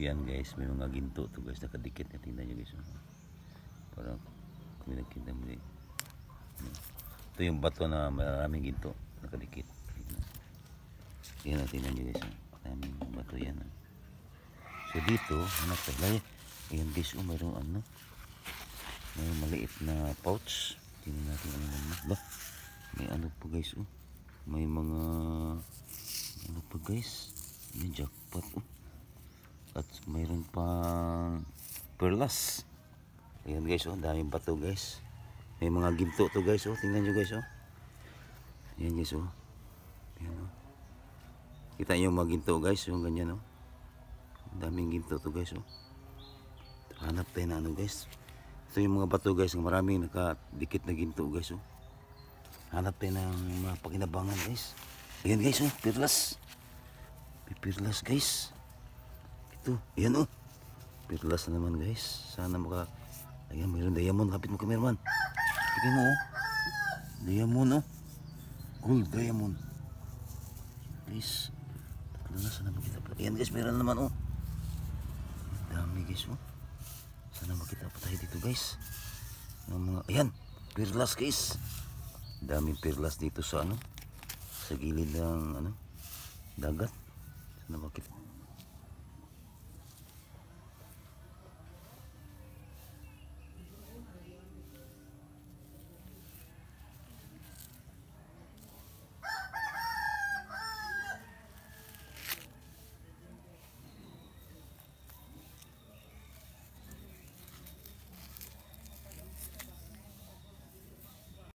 yan guys, may mga ginto to guys, nakadikit na, tingnan nyo guys. Parang kung nakita mo guys. Ito yung bato na maraming ginto, nakadikit. Yan na, tingnan nyo guys. Maraming bato yan. So dito, ano pala, ayan guys, mayroong ano, may maliit na pouch. Tingnan natin ano naman. Ba, may ano po guys, may mga ano pa guys, may jackpot at mayroon pang perlas. Ayan guys, daming bato guys, may mga ginto to guys. Tingnan nyo guys. Ayan guys. Ayan, kita nyo yung mga ginto guys, yung ganyan. Daming ginto to guys. Hanap tayo na ano guys. Ito yung mga bato guys, maraming nakadikit na ginto guys. Hanap tayo ng mga pakinabangan guys. Ayan guys, perlas. May perlas guys. Ito, ayan perlas na naman guys. Sana maka, ayan, mayroon diamond. Kapit mo cameraman. Kapit mo diamond gold diamond. Guys, tatlo na, sana makita pa. Ayan guys, mayroon naman dami guys. Sana makita pa tayo dito guys. Yung mga, ayan, perlas guys. Daming perlas dito sa sa gilid ng dagat. Sana makita.